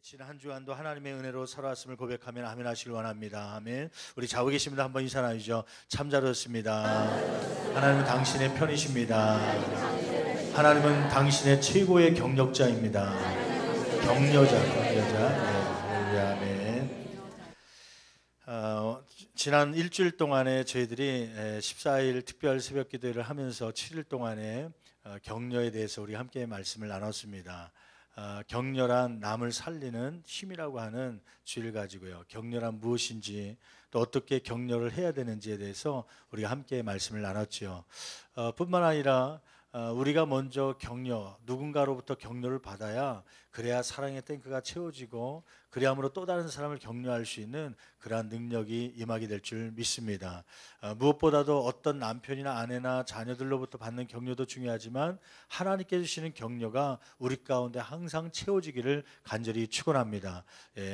지난 한 주간도 하나님의 은혜로 살아왔음을 고백하면 아멘 하시길 원합니다. 아멘. 우리 자고 계십니다. 한번 인사 나누죠. 참 잘하셨습니다. 하나님은 당신의 편이십니다. 하나님은 당신의 최고의 경력자입니다. 경려자. 네, 아멘. 지난 일주일 동안에 저희들이 14일 특별 새벽 기도를 하면서 7일 동안에 격려에 대해서 우리 함께 말씀을 나눴습니다. 격려란 남을 살리는 힘이라고 하는 주의를 가지고요. 격려란 무엇인지 또 어떻게 격려를 해야 되는지에 대해서 우리가 함께 말씀을 나눴죠. 뿐만 아니라 우리가 먼저 누군가로부터 격려를 받아야 그래야 사랑의 탱크가 채워지고 그래야므로 또 다른 사람을 격려할 수 있는 그러한 능력이 임하게 될 줄 믿습니다. 무엇보다도 어떤 남편이나 아내나 자녀들로부터 받는 격려도 중요하지만 하나님께 주시는 격려가 우리 가운데 항상 채워지기를 간절히 축원합니다.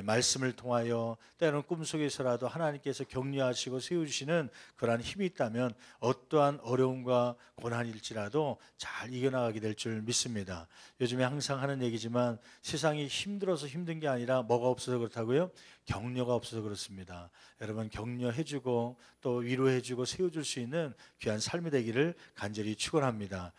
말씀을 통하여 때로는 꿈속에서라도 하나님께서 격려하시고 세워주시는 그러한 힘이 있다면 어떠한 어려움과 고난일지라도 잘 이겨나가게 될 줄 믿습니다. 요즘에 항상 하는 얘기지만 세상이 힘들어서 힘든 게 아니라 뭐가 없어서 그렇다고요? 격려가 없어서 그렇습니다. 여러분 격려해주고 또 위로해주고 세워줄 수 있는 귀한 삶이 되기를 간절히 축원합니다.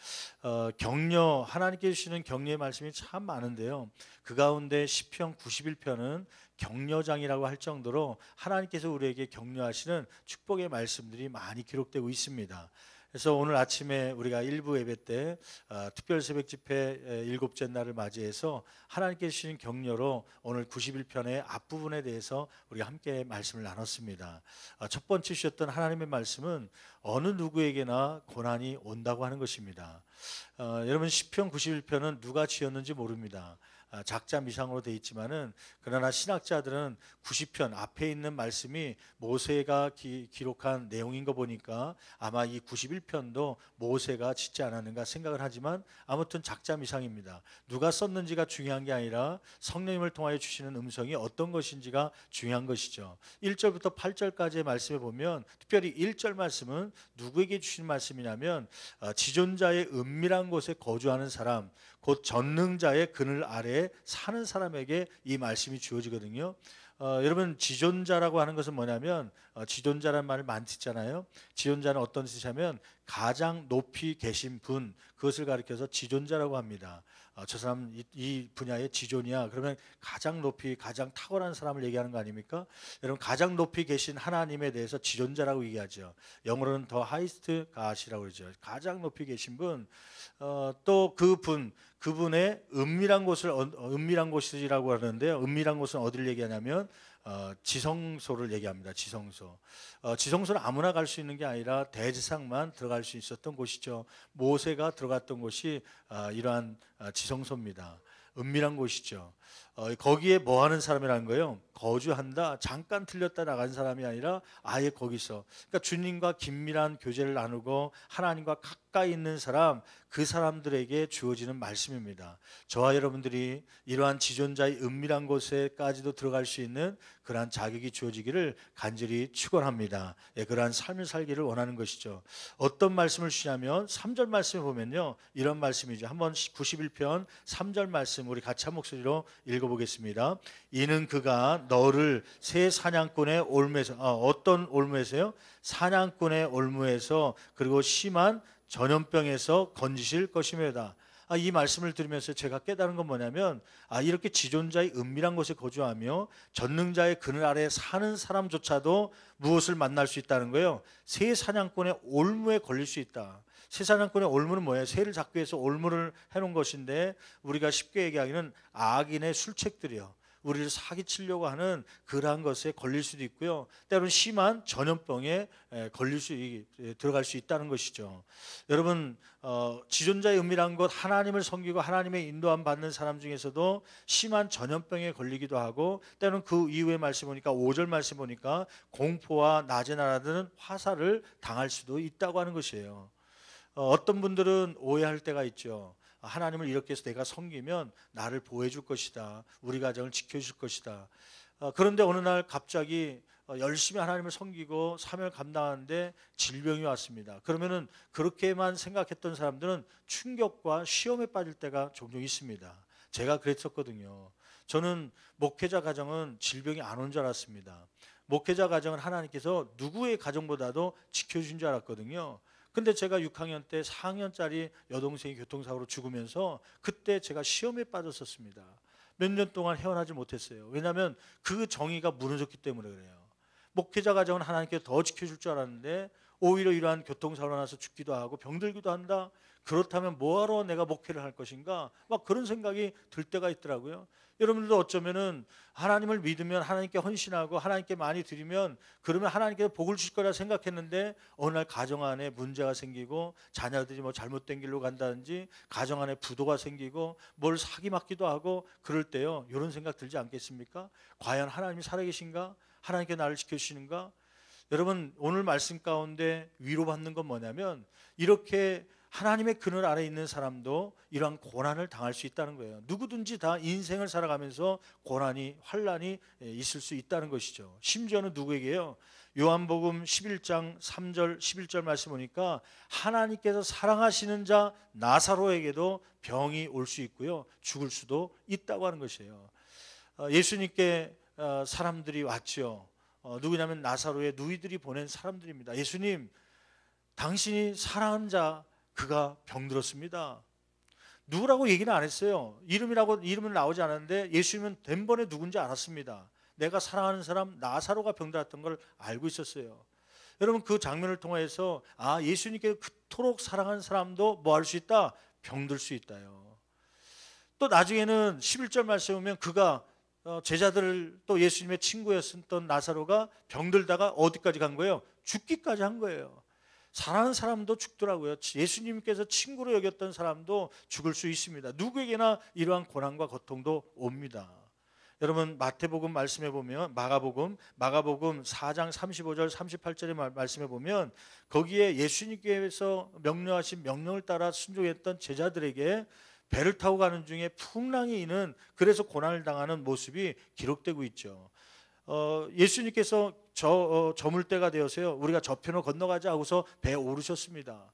하나님께 주시는 격려의 말씀이 참 많은데요. 그 가운데 시편 91편은 격려장이라고 할 정도로 하나님께서 우리에게 격려하시는 축복의 말씀들이 많이 기록되고 있습니다. 그래서 오늘 아침에 우리가 일부 예배 때 특별 새벽 집회 일곱째 날을 맞이해서 하나님께 주시는 격려로 오늘 91편의 앞부분에 대해서 우리가 함께 말씀을 나눴습니다. 첫 번째 주셨던 하나님의 말씀은 어느 누구에게나 고난이 온다고 하는 것입니다. 여러분 시편 91편은 누가 지었는지 모릅니다. 작자 미상으로 되어 있지만은 그러나 신학자들은 90편 앞에 있는 말씀이 모세가 기록한 내용인 거 보니까 아마 이 91편도 모세가 짓지 않았는가 생각을 하지만 아무튼 작자 미상입니다. 누가 썼는지가 중요한 게 아니라 성령님을 통하여 주시는 음성이 어떤 것인지가 중요한 것이죠. 1절부터 8절까지의 말씀에 보면 특별히 1절 말씀은 누구에게 주신 말씀이냐면 지존자의 은밀한 곳에 거주하는 사람 곧 전능자의 그늘 아래에 사는 사람에게 이 말씀이 주어지거든요. 여러분 지존자라고 하는 것은 뭐냐면 지존자라는 말을 많이 듣잖아요. 지존자는 어떤 뜻이냐면 가장 높이 계신 분 그것을 가리켜서 지존자라고 합니다. 저 사람 이 분야의 지존이야. 그러면 가장 높이 가장 탁월한 사람을 얘기하는 거 아닙니까? 여러분 가장 높이 계신 하나님에 대해서 지존자라고 얘기하죠. 영어로는 더 하이스트 가시라고 그러죠. 가장 높이 계신 분 또 그분의 은밀한 곳이라고 하는데요. 은밀한 곳은 어디를 얘기하냐면 지성소를 얘기합니다. 지성소는 아무나 갈 수 있는 게 아니라 대제사장만 들어갈 수 있었던 곳이죠. 모세가 들어갔던 곳이 이러한 지성소입니다. 은밀한 곳이죠. 거기에 뭐 하는 사람이라는 거예요? 거주한다. 잠깐 틀렸다 나간 사람이 아니라 아예 거기서. 그러니까 주님과 긴밀한 교제를 나누고 하나님과 가까이 있는 사람, 그 사람들에게 주어지는 말씀입니다. 저와 여러분들이 이러한 지존자의 은밀한 곳에까지도 들어갈 수 있는 그러한 자격이 주어지기를 간절히 축원합니다. 그러한 삶을 살기를 원하는 것이죠. 어떤 말씀을 주시냐면 3절 말씀에 보면요. 이런 말씀이죠. 한번 91편 3절 말씀 우리 같이 한 목소리로 읽어보겠습니다. 이는 그가 너를 새 사냥꾼의 올무에서 어떤 올무에서요? 사냥꾼의 올무에서 그리고 심한 전염병에서 건지실 것이며다. 이 말씀을 들으면서 제가 깨달은 건 뭐냐면 이렇게 지존자의 은밀한 곳에 거주하며 전능자의 그늘 아래 사는 사람조차도 무엇을 만날 수 있다는 거예요? 새 사냥꾼의 올무에 걸릴 수 있다. 새 사냥꾼의 올무는 뭐예요? 새를 잡기 위해서 올무를 해놓은 것인데 우리가 쉽게 얘기하기는 악인의 술책들이요. 우리를 사기치려고 하는 그러한 것에 걸릴 수도 있고요. 때로는 심한 전염병에 들어갈 수 있다는 것이죠. 여러분 지존자의 은밀한 곳 하나님을 섬기고 하나님의 인도함 받는 사람 중에서도 심한 전염병에 걸리기도 하고 때로는 그 이후의 말씀 보니까 5절 말씀 보니까 공포와 낮에 날아드는 화살을 당할 수도 있다고 하는 것이에요. 어떤 분들은 오해할 때가 있죠. 하나님을 이렇게 해서 내가 섬기면 나를 보호해 줄 것이다. 우리 가정을 지켜줄 것이다. 그런데 어느 날 갑자기 열심히 하나님을 섬기고 사명을 감당하는데 질병이 왔습니다. 그러면은 그렇게만 생각했던 사람들은 충격과 시험에 빠질 때가 종종 있습니다. 제가 그랬었거든요. 저는 목회자 가정은 질병이 안 온 줄 알았습니다. 목회자 가정은 하나님께서 누구의 가정보다도 지켜준 줄 알았거든요. 근데 제가 6학년 때 4학년짜리 여동생이 교통사고로 죽으면서 그때 제가 시험에 빠졌었습니다. 몇 년 동안 헤어나지 못했어요. 왜냐하면 그 정의가 무너졌기 때문에 그래요. 목회자 가정은 하나님께 더 지켜줄 줄 알았는데 오히려 이러한 교통사고가 나서 죽기도 하고 병들기도 한다. 그렇다면 뭐하러 내가 목회를 할 것인가? 막 그런 생각이 들 때가 있더라고요. 여러분들도 어쩌면은 하나님을 믿으면 하나님께 헌신하고 하나님께 많이 드리면 그러면 하나님께서 복을 주실 거라 생각했는데 어느 날 가정 안에 문제가 생기고 자녀들이 뭐 잘못된 길로 간다든지 가정 안에 부도가 생기고 뭘 사기 맞기도 하고 그럴 때요. 이런 생각 들지 않겠습니까? 과연 하나님이 살아계신가? 하나님께 나를 지켜주시는가? 여러분 오늘 말씀 가운데 위로받는 건 뭐냐면 이렇게 하나님의 그늘 아래 있는 사람도 이러한 고난을 당할 수 있다는 거예요. 누구든지 다 인생을 살아가면서 고난이 환난이 있을 수 있다는 것이죠. 심지어는 누구에게요? 요한복음 11장 3절 11절 말씀 보니까 하나님께서 사랑하시는 자 나사로에게도 병이 올 수 있고요. 죽을 수도 있다고 하는 것이에요. 예수님께 사람들이 왔죠. 누구냐면 나사로의 누이들이 보낸 사람들입니다. 예수님, 당신이 사랑하는 자 그가 병들었습니다. 누구라고 얘기는 안 했어요. 이름은 나오지 않았는데 예수님은 덴번에 누군지 알았습니다. 내가 사랑하는 사람 나사로가 병들었던 걸 알고 있었어요. 여러분 그 장면을 통해서 예수님께 그토록 사랑하는 사람도 뭐 할 수 있다? 병들 수 있다요. 또 나중에는 11절 말씀에 보면 그가 제자들을 또 예수님의 친구였던 나사로가 병들다가 어디까지 간 거예요? 죽기까지 한 거예요. 사랑하는 사람도 죽더라고요. 예수님께서 친구로 여겼던 사람도 죽을 수 있습니다. 누구에게나 이러한 고난과 고통도 옵니다. 여러분 마태복음 말씀해 보면 마가복음 4장 35절 38절의 말씀해 보면 거기에 예수님께서 명령하신 명령을 따라 순종했던 제자들에게 배를 타고 가는 중에 풍랑이 있는 그래서 고난을 당하는 모습이 기록되고 있죠. 예수님께서 저물 때가 되어서요 우리가 저편으로 건너가자 하고서 배에 오르셨습니다.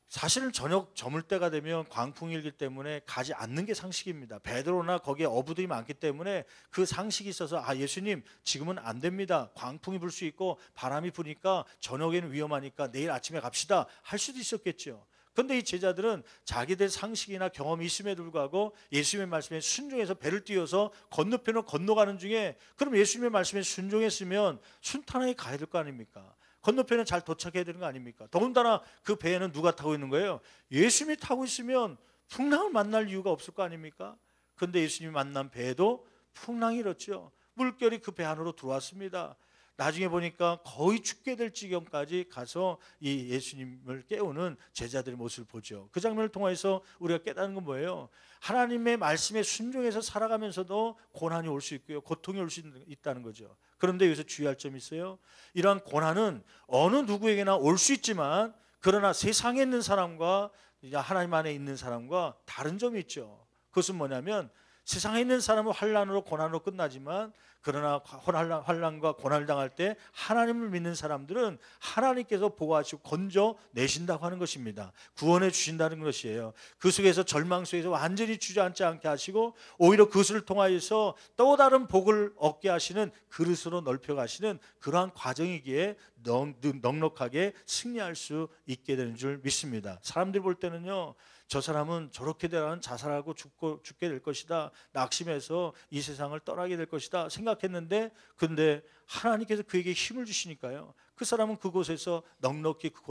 사실은 저녁 저물 때가 되면 광풍이 일기 때문에 가지 않는 게 상식입니다. 베드로나 거기에 어부들이 많기 때문에 그 상식이 있어서 예수님 지금은 안 됩니다. 광풍이 불 수 있고 바람이 부니까 저녁에는 위험하니까 내일 아침에 갑시다 할 수도 있었겠죠. 그런데 이 제자들은 자기들 상식이나 경험이 있음에도 불구하고 예수님의 말씀에 순종해서 배를 띄워서 건너편으로 건너가는 중에 그럼 예수님의 말씀에 순종했으면 순탄하게 가야 될 거 아닙니까? 건너편에 잘 도착해야 되는 거 아닙니까? 더군다나 그 배에는 누가 타고 있는 거예요? 예수님이 타고 있으면 풍랑을 만날 이유가 없을 거 아닙니까? 그런데 예수님이 만난 배에도 풍랑이 일었죠. 물결이 그 배 안으로 들어왔습니다. 나중에 보니까 거의 죽게 될 지경까지 가서 이 예수님을 깨우는 제자들의 모습을 보죠. 그 장면을 통해서 우리가 깨닫는 건 뭐예요? 하나님의 말씀에 순종해서 살아가면서도 고난이 올 수 있고요. 고통이 올 수 있다는 거죠. 그런데 여기서 주의할 점이 있어요. 이러한 고난은 어느 누구에게나 올 수 있지만 그러나 세상에 있는 사람과 하나님 안에 있는 사람과 다른 점이 있죠. 그것은 뭐냐면 세상에 있는 사람은 환난으로 고난으로 끝나지만 그러나 환난과 고난을 당할 때 하나님을 믿는 사람들은 하나님께서 보호하시고 건져내신다고 하는 것입니다. 구원해 주신다는 것이에요. 그 속에서 절망 속에서 완전히 주저앉지 않게 하시고 오히려 그것을 통하여서 또 다른 복을 얻게 하시는 그릇으로 넓혀가시는 그러한 과정이기에 넉넉하게 승리할 수 있게 되는 줄 믿습니다. 사람들이 볼 때는요 저 사람은 저렇게 되면 자살하고 죽게 될 것이다. 낙심해서 이 세상을 떠나게 될 것이다 생각했는데 근데 하나님께서 그에게 힘을 주시니까요. 그 사람은 그곳에서 넉넉히 그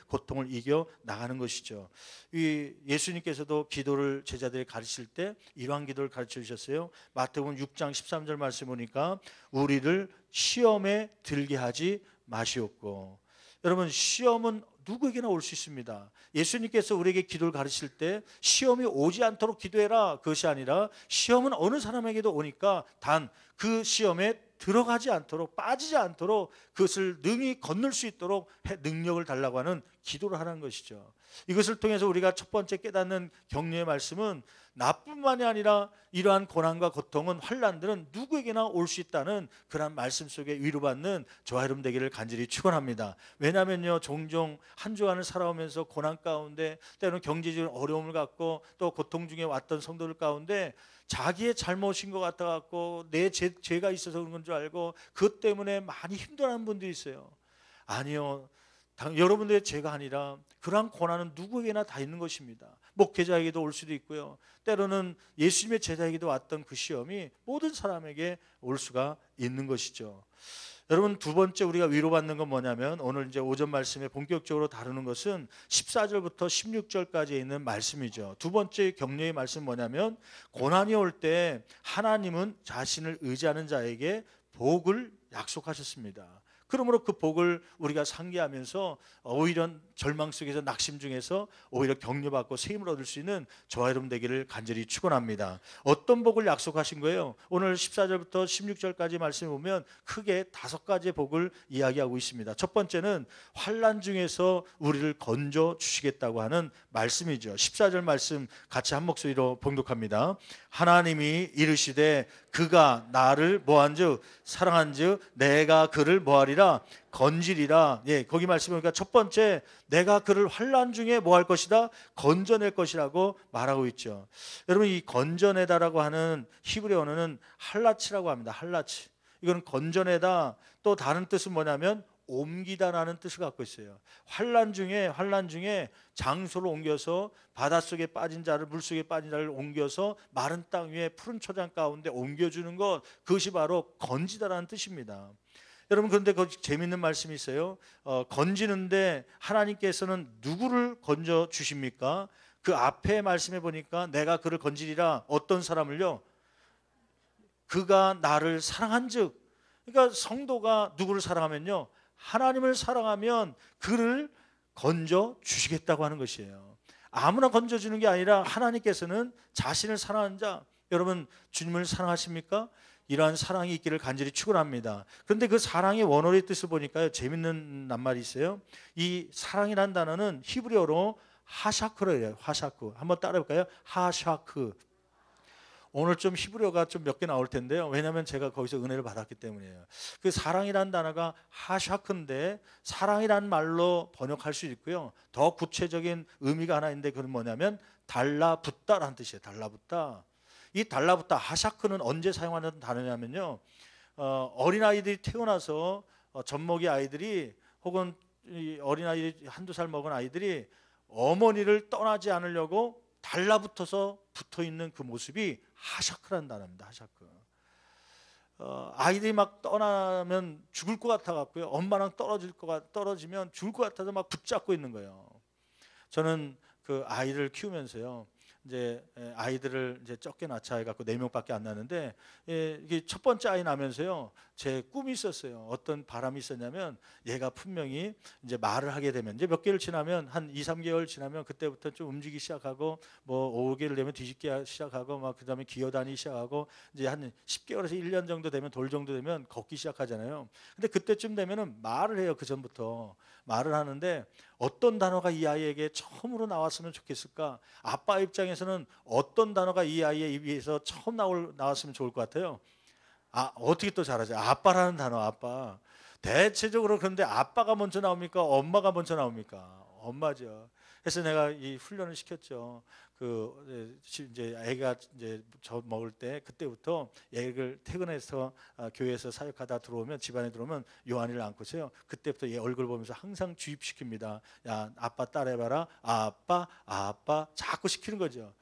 고통을 이겨 나가는 것이죠. 예수님께서도 기도를 제자들이 가르칠 때 이러한 기도를 가르쳐 주셨어요. 마태복음 6장 13절 말씀 보니까 우리를 시험에 들게 하지 마시옵고. 여러분 시험은 누구에게나 올 수 있습니다. 예수님께서 우리에게 기도를 가르칠 때 시험이 오지 않도록 기도해라 그것이 아니라 시험은 어느 사람에게도 오니까 단 그 시험에 들어가지 않도록 빠지지 않도록 그것을 능히 건널 수 있도록 능력을 달라고 하는 기도를 하는 것이죠. 이것을 통해서 우리가 첫 번째 깨닫는 격려의 말씀은 나뿐만이 아니라 이러한 고난과 고통은 환난들은 누구에게나 올 수 있다는 그런 말씀 속에 위로받는 저와 여러분 되기를 간절히 축원합니다. 왜냐하면요 종종 한 주간을 살아오면서 고난 가운데 때로는 경제적인 어려움을 갖고 또 고통 중에 왔던 성도들 가운데 자기의 잘못인 것 같아 갖고 내 죄가 있어서 그런 건 줄 알고 그것 때문에 많이 힘들어하는 분들이 있어요. 아니요. 여러분들의 죄가 아니라 그러한 고난은 누구에게나 다 있는 것입니다. 목회자에게도 올 수도 있고요. 때로는 예수님의 제자에게도 왔던 그 시험이 모든 사람에게 올 수가 있는 것이죠. 여러분, 두 번째 우리가 위로받는 건 뭐냐면, 오늘 이제 오전 말씀에 본격적으로 다루는 것은 14절부터 16절까지 있는 말씀이죠. 두 번째 격려의 말씀은 뭐냐면, 고난이 올 때 하나님은 자신을 의지하는 자에게 복을 약속하셨습니다. 그러므로 그 복을 우리가 상기하면서 오히려 절망 속에서 낙심 중에서 오히려 격려받고 세임을 얻을 수 있는 저와 여러분 되기를 간절히 축원합니다. 어떤 복을 약속하신 거예요? 오늘 14절부터 16절까지 말씀을 보면 크게 5가지의 복을 이야기하고 있습니다. 첫 번째는 환난 중에서 우리를 건져 주시겠다고 하는 말씀이죠. 14절 말씀 같이 한 목소리로 봉독합니다. 하나님이 이르시되 그가 나를 뭐한즉 사랑한즉 내가 그를 뭐하리라 건지리라. 예, 거기 말씀 보니까 첫 번째 내가 그를 환난 중에 뭐 할 것이다? 건져낼 것이라고 말하고 있죠. 여러분, 이 건져내다라고 하는 히브리 언어는 할라치라고 합니다. 할라치. 이거는 건져내다, 또 다른 뜻은 뭐냐면 옮기다라는 뜻을 갖고 있어요. 환난 중에 장소를 옮겨서 바닷속에 빠진 자를, 물속에 빠진 자를 옮겨서 마른 땅 위에 푸른 초장 가운데 옮겨주는 것, 그것이 바로 건지다라는 뜻입니다. 여러분, 그런데 거기 재미있는 말씀이 있어요. 건지는데 하나님께서는 누구를 건져 주십니까? 그 앞에 말씀해 보니까 내가 그를 건지리라. 어떤 사람을요? 그가 나를 사랑한즉. 그러니까 성도가 누구를 사랑하면요, 하나님을 사랑하면 그를 건져 주시겠다고 하는 것이에요. 아무나 건져주는 게 아니라 하나님께서는 자신을 사랑하는 자, 여러분 주님을 사랑하십니까? 이러한 사랑이 있기를 간절히 축원합니다. 그런데 그 사랑의 원어의 뜻을 보니까요, 재밌는 낱말이 있어요. 이 사랑이라는 단어는 히브리어로 하샤크래요. 하샤크. 한번 따라해볼까요? 하샤크. 오늘 좀 히브리어가 좀 몇 개 나올 텐데요. 왜냐하면 제가 거기서 은혜를 받았기 때문이에요. 그 사랑이라는 단어가 하샤크인데 사랑이라는 말로 번역할 수 있고요. 더 구체적인 의미가 하나 있는데 그건 뭐냐면 달라붙다라는 뜻이에요. 달라붙다. 이 달라붙다 하샤크는 언제 사용하는 단어냐면요, 어린아이들이 태어나서 젖먹이 아이들이 혹은 어린아이들이 한두 살 먹은 아이들이 어머니를 떠나지 않으려고 달라붙어서 붙어있는 그 모습이 하샤크라는 단어입니다. 하샤크. 아이들이 막 떠나면 죽을 것 같아 갖고요, 엄마랑 떨어지면 죽을 것 같아서 막 붙잡고 있는 거예요. 저는 그 아이를 키우면서요, 이제 아이들을 이제 적게 낳자 해갖고 4명밖에 안 낳는데, 이게 첫 번째 아이 나면서요, 제 꿈이 있었어요. 어떤 바람이 있었냐면, 얘가 분명히 이제 말을 하게 되면, 이제 몇 개월 지나면, 한 2, 3개월 지나면 그때부터 좀 움직이기 시작하고, 뭐 5개월 되면 뒤집기 시작하고, 막 그다음에 기어다니기 시작하고, 이제 한 10개월에서 1년 정도 되면, 돌 정도 되면 걷기 시작하잖아요. 근데 그때쯤 되면은 말을 해요. 그 전부터 말을 하는데, 어떤 단어가 이 아이에게 처음으로 나왔으면 좋겠을까? 아빠 입장에서는 어떤 단어가 이 아이의 입에서 처음 나왔으면 좋을 것 같아요? 어떻게 또 잘하죠? 아빠라는 단어, 아빠. 대체적으로 그런데 아빠가 먼저 나옵니까? 엄마가 먼저 나옵니까? 엄마죠. 그래서 내가 이 훈련을 시켰죠. 이제 애가 이제 저 먹을 때 그때부터 애를 퇴근해서 교회에서 사역하다 들어오면, 집안에 들어오면 요한이를 안고서요, 그때부터 얘 얼굴 보면서 항상 주입시킵니다. 야, 아빠 따라해봐라. 아빠, 아빠 자꾸 시키는 거죠.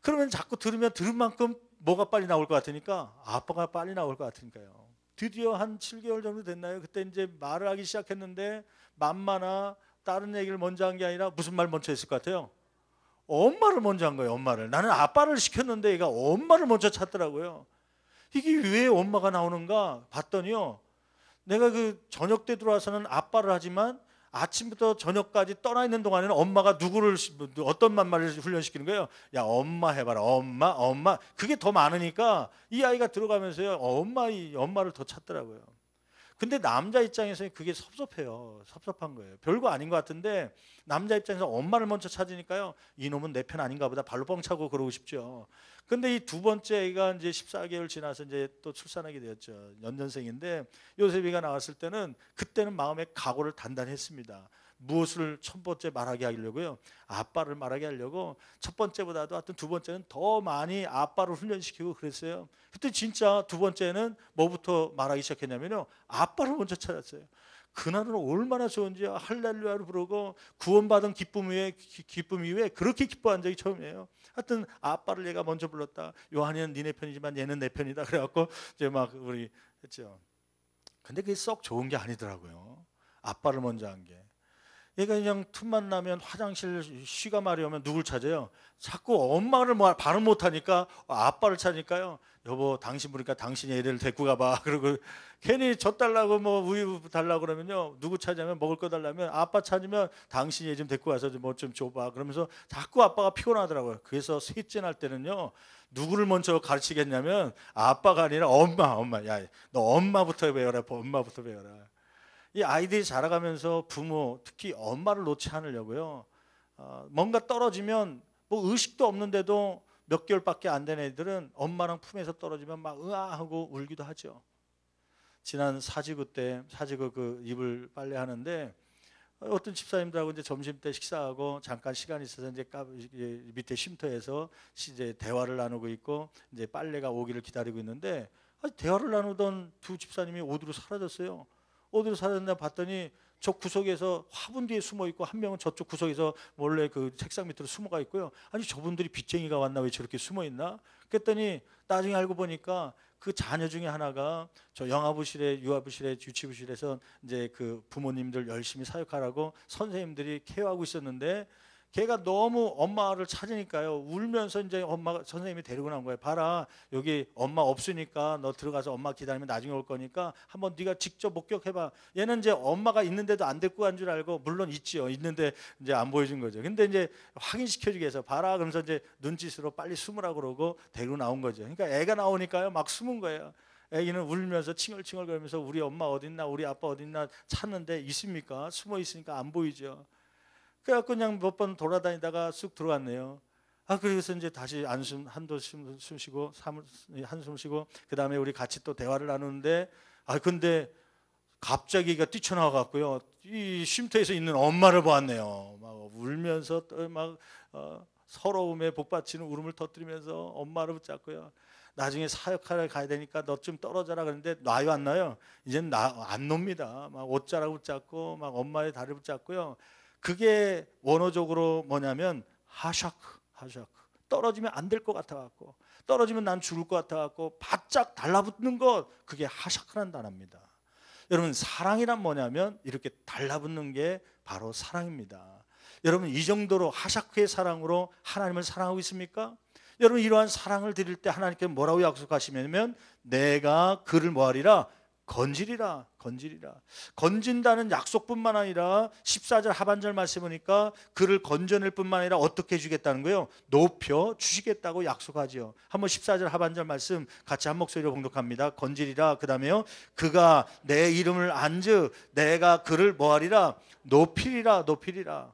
그러면 자꾸 들으면 들은 만큼 뭐가 빨리 나올 것 같으니까, 아빠가 빨리 나올 것 같으니까요. 드디어 한 7개월 정도 됐나요? 그때 이제 말을 하기 시작했는데, 맘마나 다른 얘기를 먼저 한 게 아니라 무슨 말 먼저 했을 것 같아요? 엄마를 먼저 한 거예요. 엄마를. 나는 아빠를 시켰는데 얘가 엄마를 먼저 찾더라고요. 이게 왜 엄마가 나오는가 봤더니요, 내가 그 저녁 때 들어와서는 아빠를 하지만 아침부터 저녁까지 떠나 있는 동안에는 엄마가 누구를, 어떤 말을 훈련시키는 거예요? 야, 엄마 해봐라. 엄마, 엄마. 그게 더 많으니까 이 아이가 들어가면서요, 엄마를 더 찾더라고요. 근데 남자 입장에서는 그게 섭섭해요. 섭섭한 거예요. 별거 아닌 것 같은데 남자 입장에서 엄마를 먼저 찾으니까요, 이놈은 내 편 아닌가 보다 발로 뻥 차고 그러고 싶죠. 근데 이 두 번째 애가 이제 14개월 지나서 이제 또 출산하게 되었죠. 연년생인데 요셉이가 나왔을 때는, 그때는 마음의 각오를 단단히 했습니다. 무엇을 첫 번째 말하게 하려고요? 아빠를 말하게 하려고 첫 번째보다도 하여튼 두 번째는 더 많이 아빠를 훈련시키고 그랬어요. 그때 진짜 두 번째는 뭐부터 말하기 시작했냐면요, 아빠를 먼저 찾았어요. 그날은 얼마나 좋은지 할렐루야를 부르고 구원받은 기쁨 이후에 그렇게 기뻐한 적이 처음이에요. 하여튼 아빠를 얘가 먼저 불렀다. 요한이는 니네 편이지만 얘는 내 편이다. 그래갖고 이제 막 우리 했죠. 근데 그게 썩 좋은 게 아니더라고요. 아빠를 먼저 한 게. 얘가 그냥 틈만 나면 화장실 쉬가 마려우면 누굴 찾아요? 자꾸 엄마를 발음 못하니까 아빠를 찾으니까요. 여보 당신 부르니까 당신이 애를 데리고 가봐. 그리고 괜히 젖 달라고 뭐 우유 달라고 그러면요, 누구 찾으면 먹을 거 달라면 아빠 찾으면 당신이 애 좀 데리고 와서 뭐 좀 줘봐. 그러면서 자꾸 아빠가 피곤하더라고요. 그래서 셋째 날 때는요, 누구를 먼저 가르치겠냐면 아빠가 아니라 엄마. 야, 너 엄마부터 배워라. 엄마부터 배워라. 이 아이들이 자라가면서 부모, 특히 엄마를 놓지 않으려고요. 뭔가 떨어지면 뭐 의식도 없는데도 몇 개월밖에 안 된 애들은 엄마랑 품에서 떨어지면 막 으아하고 울기도 하죠. 지난 사지구 때 사지구 그 이불 빨래 하는데 어떤 집사님들하고 이제 점심 때 식사하고 잠깐 시간이 있어서 이제 밑에 쉼터에서 이제 대화를 나누고 있고 이제 빨래가 오기를 기다리고 있는데 대화를 나누던 두 집사님이 어디로 사라졌어요. 어디로 사라졌나 봤더니 저 구석에서 화분 뒤에 숨어 있고 한 명은 저쪽 구석에서 몰래 그 책상 밑으로 숨어가 있고요. 아니 저분들이 빚쟁이가 왔나 왜 저렇게 숨어 있나? 그랬더니 나중에 알고 보니까 그 자녀 중에 하나가 저 영아부실에 유아부실에 유치부실에서 이제 그 부모님들 열심히 사역하라고 선생님들이 케어하고 있었는데 걔가 너무 엄마를 찾으니까요, 울면서 이제 엄마가 선생님이 데리고 나온 거예요. 봐라, 여기 엄마 없으니까 너 들어가서 엄마 기다리면 나중에 올 거니까 한번 네가 직접 목격해봐. 얘는 이제 엄마가 있는데도 안 데리고 간 줄 알고, 물론 있지요, 있는데 이제 안 보여준 거죠. 근데 이제 확인시켜주기 위해서 봐라 그러면서 이제 눈짓으로 빨리 숨으라고 그러고 데리고 나온 거죠. 그러니까 애가 나오니까요 막 숨은 거예요. 애기는 울면서 칭얼칭얼 거리면서 우리 엄마 어딨나 우리 아빠 어딨나 찾는데 있습니까? 숨어 있으니까 안 보이죠. 그래갖고 그냥 몇 번 돌아다니다가 쑥 들어왔네요. 그래서 이제 다시 한숨 쉬고 한숨 쉬고 그 다음에 우리 같이 또 대화를 나누는데 근데 갑자기 걔가 뛰쳐나와 갖고요, 이 쉼터에서 있는 엄마를 보았네요. 막 울면서 또 막 서러움에 복받치는 울음을 터뜨리면서 엄마를 붙잡고요. 나중에 사역하러 가야 되니까 너 좀 떨어져라 그러는데 놔요 안 놔요? 이제는 안 놉니다. 막 옷자락 붙잡고 막 엄마의 다리를 붙잡고요. 그게 원어적으로 뭐냐면 하샤크. 떨어지면 안 될 것 같아 갖고, 떨어지면 난 죽을 것 같아 갖고 바짝 달라붙는 것, 그게 하샤크라는 단어입니다. 여러분 사랑이란 뭐냐면 이렇게 달라붙는 게 바로 사랑입니다. 여러분 이 정도로 하샤크의 사랑으로 하나님을 사랑하고 있습니까? 여러분 이러한 사랑을 드릴 때 하나님께서 뭐라고 약속하시냐면 내가 그를 뭐하리라? 건지리라. 건진다는 약속뿐만 아니라 14절 하반절 말씀 보니까 그를 건져낼 뿐만 아니라 어떻게 해주겠다는 거예요? 높여 주시겠다고 약속하죠. 한번 14절 하반절 말씀 같이 한 목소리로 봉독합니다. 건지리라. 그 다음에요, 그가 내 이름을 안즉 내가 그를 뭐하리라? 높이리라.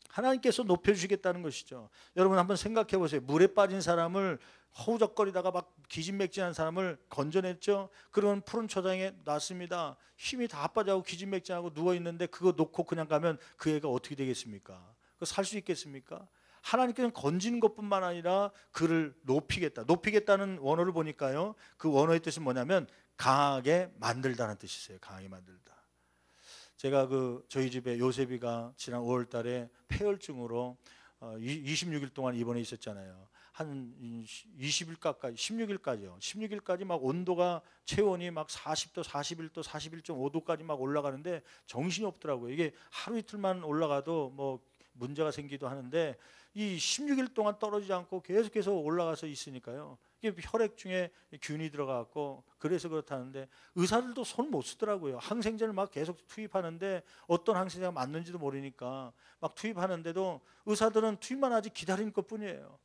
하나님께서 높여주시겠다는 것이죠. 여러분 한번 생각해 보세요. 물에 빠진 사람을 허우적거리다가 막 기진맥진한 사람을 건져냈죠. 그러면 푸른 초장에 놨습니다. 힘이 다 빠져고 기진맥진하고 누워있는데 그거 놓고 그냥 가면 그 애가 어떻게 되겠습니까? 그거 살 수 있겠습니까? 하나님께서는 건지는 것뿐만 아니라 그를 높이겠다는 원어를 보니까요, 그 원어의 뜻은 뭐냐면 강하게 만들다는 뜻이 있어요. 강하게 만들다. 제가 저희 집에 요셉이가 지난 5월 달에 폐혈증으로 26일 동안 입원해 있었잖아요. 한 20일 가까이 16일까지요. 16일까지 막 온도가 체온이 막 40도, 41도, 41.5도까지 막 올라가는데 정신이 없더라고요. 이게 하루 이틀만 올라가도 뭐 문제가 생기도 하는데 이 16일 동안 떨어지지 않고 계속해서 올라가서 있으니까요. 이게 혈액 중에 균이 들어가고 그래서 그렇다는데 의사들도 손 못 쓰더라고요. 항생제를 막 계속 투입하는데 어떤 항생제가 맞는지도 모르니까 막 투입하는데도 의사들은 투입만 하지 기다리는 것뿐이에요.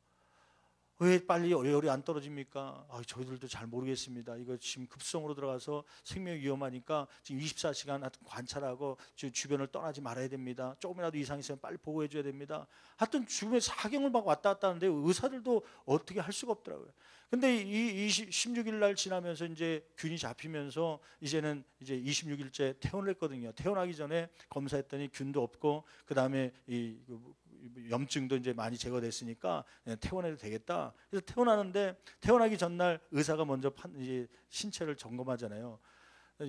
왜 빨리 열이 안 떨어집니까? 저희들도 잘 모르겠습니다. 이거 지금 급성으로 들어가서 생명이 위험하니까 지금 24시간 하여튼 관찰하고 주변을 떠나지 말아야 됩니다. 조금이라도 이상 있으면 빨리 보고해 줘야 됩니다. 하여튼 죽음의 사경을 막 왔다 갔다 하는데 의사들도 어떻게 할 수가 없더라고요. 근데 이 16일 날 지나면서 이제 균이 잡히면서 이제는 이제 26일째 퇴원을 했거든요. 퇴원하기 전에 검사했더니 균도 없고 그다음에 이 염증도 이제 많이 제거됐으니까 퇴원해도 되겠다. 그래서 퇴원하는데 퇴원하기 전날 의사가 먼저 이제 신체를 점검하잖아요.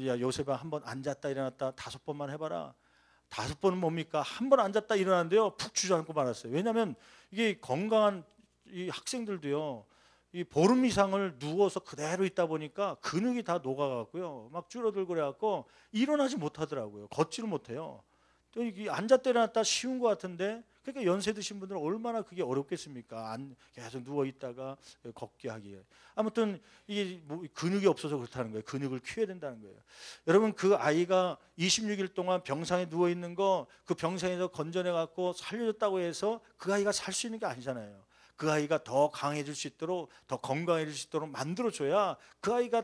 야, 요셉아 한번 앉았다 일어났다 5번만 해봐라. 5번은 뭡니까? 한 번 앉았다 일어났는데요. 푹 주저앉고 말았어요. 왜냐하면 이게 건강한 이 학생들도요. 이 보름 이상을 누워서 그대로 있다 보니까 근육이 다 녹아갖고요. 막 줄어들고 그래갖고 일어나지 못하더라고요. 걷지를 못해요. 또 이게 앉았다 일어났다 쉬운 것 같은데 그러니까 연세 드신 분들은 얼마나 그게 어렵겠습니까? 계속 누워 있다가 걷게 하기에. 아무튼 이게 뭐 근육이 없어서 그렇다는 거예요. 근육을 키워야 된다는 거예요. 여러분 그 아이가 26일 동안 병상에 누워 있는 거 그 병상에서 건져내 갖고 살려줬다고 해서 그 아이가 살 수 있는 게 아니잖아요. 그 아이가 더 강해질 수 있도록 더 건강해질 수 있도록 만들어줘야 그 아이가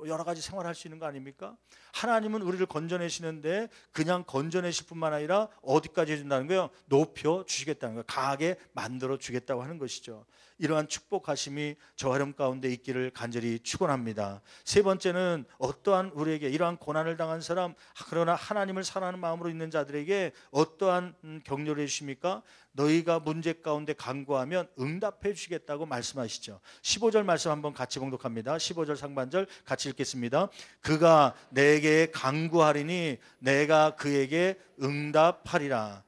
여러 가지 생활할 수 있는 거 아닙니까? 하나님은 우리를 건져내시는데 그냥 건져내실 뿐만 아니라 어디까지 해준다는 거예요? 높여주시겠다는 거예요. 강하게 만들어주겠다고 하는 것이죠. 이러한 축복하심이 저와 여러분 가운데 있기를 간절히 축원합니다. 세 번째는 어떠한 우리에게 이러한 고난을 당한 사람 그러나 하나님을 사랑하는 마음으로 있는 자들에게 어떠한 격려를 해주십니까? 너희가 문제 가운데 간구하면 응답해 주시겠다고 말씀하시죠. 15절 말씀 한번 같이 봉독합니다. 15절 상반절 같이 읽겠습니다. 그가 내게 간구하리니 내가 그에게 응답하리라.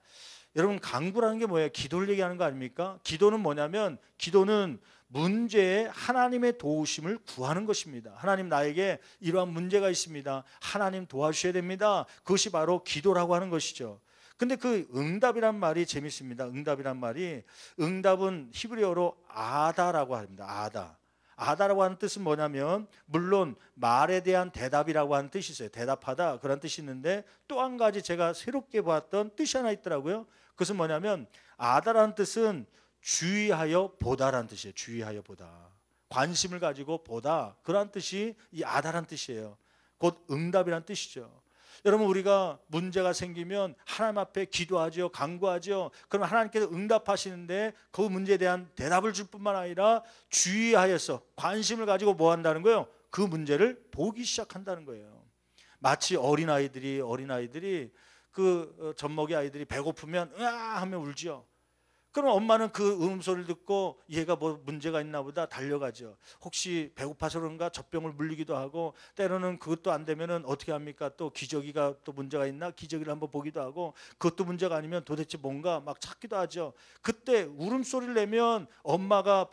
여러분 간구라는 게 뭐예요? 기도를 얘기하는 거 아닙니까? 기도는 뭐냐면 기도는 문제에 하나님의 도우심을 구하는 것입니다. 하나님 나에게 이러한 문제가 있습니다. 하나님 도와주셔야 됩니다. 그것이 바로 기도라고 하는 것이죠. 근데 그 응답이란 말이 재밌습니다. 응답이란 말이 응답은 히브리어로 아다라고 합니다. 아다라고 하는 뜻은 뭐냐면 물론 말에 대한 대답이라고 하는 뜻이 있어요. 대답하다 그런 뜻이 있는데 또 한 가지 제가 새롭게 보았던 뜻이 하나 있더라고요. 그것은 뭐냐면 아다라는 뜻은 주의하여 보다라는 뜻이에요. 주의하여 보다. 관심을 가지고 보다 그런 뜻이 이 아다라는 뜻이에요. 곧 응답이라는 뜻이죠. 여러분 우리가 문제가 생기면 하나님 앞에 기도하죠. 간구하죠. 그럼 하나님께서 응답하시는데 그 문제에 대한 대답을 줄 뿐만 아니라 주의하여서 관심을 가지고 뭐 한다는 거예요? 그 문제를 보기 시작한다는 거예요. 마치 어린아이들이 그 젖먹이 아이들이 배고프면 으아 하면 울죠. 그럼 엄마는 그 음소리를 듣고 얘가 뭐 문제가 있나 보다 달려가죠. 혹시 배고파서 그런가 젖병을 물리기도 하고 때로는 그것도 안 되면은 어떻게 합니까? 또 기저귀가 또 문제가 있나? 기저귀를 한번 보기도 하고 그것도 문제가 아니면 도대체 뭔가 막 찾기도 하죠. 그때 울음소리를 내면 엄마가